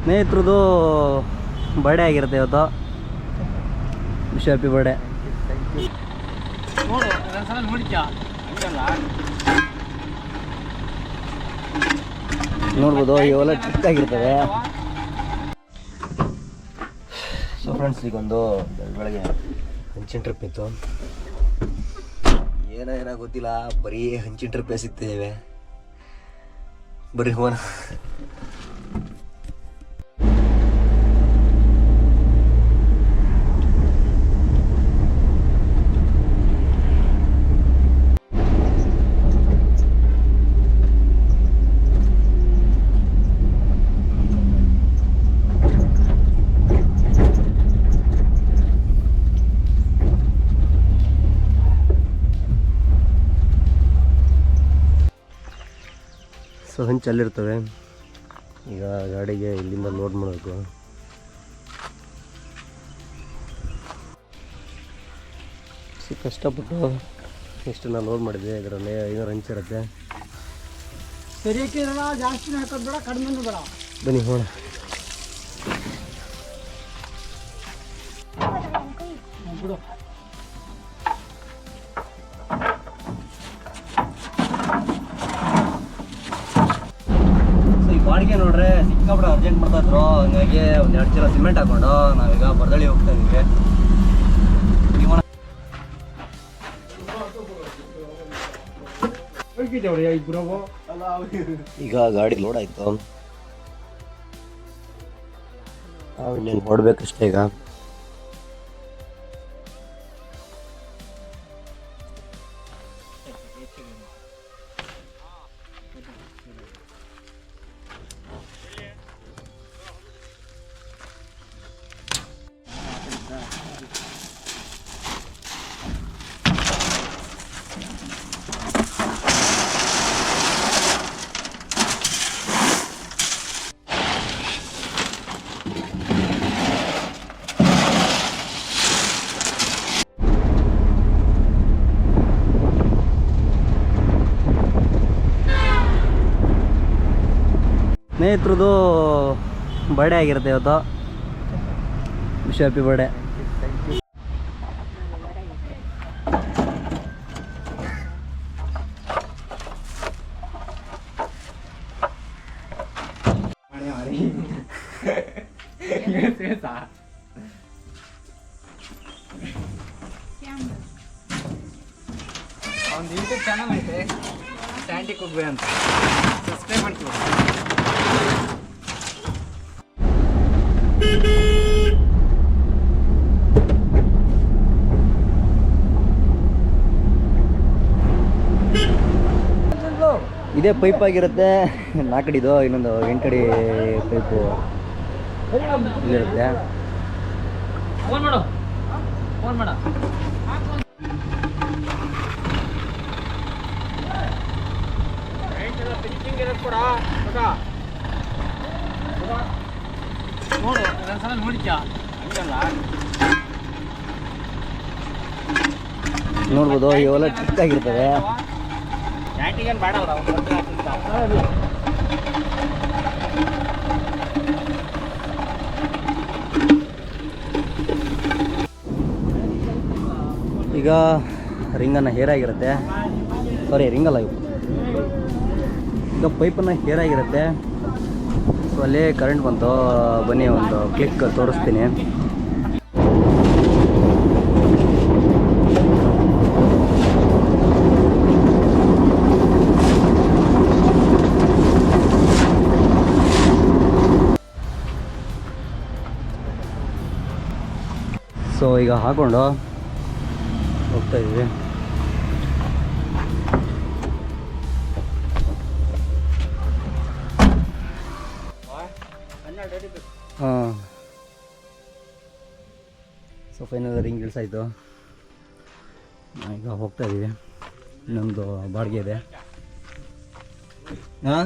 ಸ್ನೇಹಿತರದು birthday ಆಗಿರುತ್ತೆ ಇವತ್ತು. Wish happy birthday. ನೋಡ್ಬೋದು ಇವೆಲ್ಲ ಚಿಕ್ಕಾಗಿರ್ತವೆ. ಸೊ ಫ್ರೆಂಡ್ಸ್, ಈಗೊಂದು ಬೆಳಗ್ಗೆ ಹಂಚಿನ ಟ್ರಿಪ್ ಇತ್ತು. ಏನೋ ಗೊತ್ತಿಲ್ಲ, ಬರೀ ಹಂಚಿನ ಟ್ರಿಪ್ಪೇ ಸಿಗ್ತಿದ್ದೇವೆ. ಬರ್ರಿ ಹೋಗೋಣ. ಸೊ ಹಂಚು ಅಲ್ಲಿರ್ತವೆ. ಈಗ ಗಾಡಿಗೆ ಇಲ್ಲಿಂದ ಲೋಡ್ ಮಾಡಬೇಕು. ಸೊ ಕಷ್ಟಪಟ್ಟು ಇಷ್ಟನ್ನು ಲೋಡ್ ಮಾಡಿದೆ. ಇದರಲ್ಲಿ 500 ಹಂಚಿರುತ್ತೆ. ಜಾಸ್ತಿ ಹಾಕೋದು ಬೇಡ, ಕಡಿಮೆ ಬೇಡ. ಬನ್ನಿ ಹೋಣ. ಬಿಡು. ಬಾಡಿಗೆ ನೋಡ್ರೆ ಸಿಕ್ಕಾಬಿಡ ಅರ್ಜೆಂಟ್ ಮಾಡ್ತಾ ಇದ್ರು. ಹಂಗಾಗಿ ಒಂದು 2 ಚೀಲ ಸಿಮೆಂಟ್ ಹಾಕೊಂಡು ನಾವೀಗ ಬರ್ದಳ್ಳಿ ಹೋಗ್ತಾ ಇದ್ದೀವಿ. ಈಗ ಗಾಡಿ ಲೋಡ್ ಆಯ್ತು. ನಾವು ಇನ್ನೇನು ಹೊರಡ್ಬೇಕಷ್ಟೇ. ಈಗ ಸ್ನೇಹಿತರದು ಬರ್ಡೇ ಆಗಿರುತ್ತೆ ಇವತ್ತು. Wish happy birthday. ಒಂದು ಯೂಟ್ಯೂಬ್ ಚಾನಲ್ ಐತೆ, ಸ್ಟ್ಯಾಂಟಿಕ್ ಕುಗ್ಬೆ ಅಂತ. ಸಬ್ಸ್ಕ್ರೈಬ್ ಮಾಡ್ತೀವಿ. ಇದೇ ಪೈಪ್ ಆಗಿರುತ್ತೆ. 4 ಅಡಿದು, ಇನ್ನೊಂದು 8 ಅಡಿ ಪೈಪು ಇಲ್ಲಿರುತ್ತೆ. ಫೋನ್ ಮಾಡು, ಫೋನ್ ಮಾಡ. ನೋಡು, ಒಂದ್ಸಲ ನೋಡಿದ್ಯಾ? ನೋಡ್ಬೋದು ಇವೆಲ್ಲ ಚಿಕ್ಕಾಗಿರ್ತವೆ. ಬ್ಯಾಟಿಗೇನು ಬೇಡಲ್ಲ. ಈಗ ರಿಂಗನ್ನು ಹೇರಾಗಿರುತ್ತೆ. ಸಾರಿ, ರಿಂಗಲ್ಲ ಇವು. ಈಗ ಪೈಪನ್ನು ಹೇರಾಗಿರುತ್ತೆ. ಸೊ ಅಲ್ಲೇ ಕರೆಂಟ್ ಬಂತು. ಬನ್ನಿ ಒಂದು ಕ್ಲಿಕ್ ತೋರಿಸ್ತೀನಿ. ಸೊ ಈಗ ಹಾಕೊಂಡು ಹೋಗ್ತಾ ಇದ್ದೀವಿ. ಹಾಂ, ಸೊ ಫೈನಲ್ ರಿಂಗ್ ಇಳಿಸಾಯ್ತು. ಈಗ ಹೋಗ್ತಾ ಇದ್ದೀವಿ. ಇನ್ನೊಂದು ಬಾಡಿಗೆ ಇದೆ. ಹಾಂ,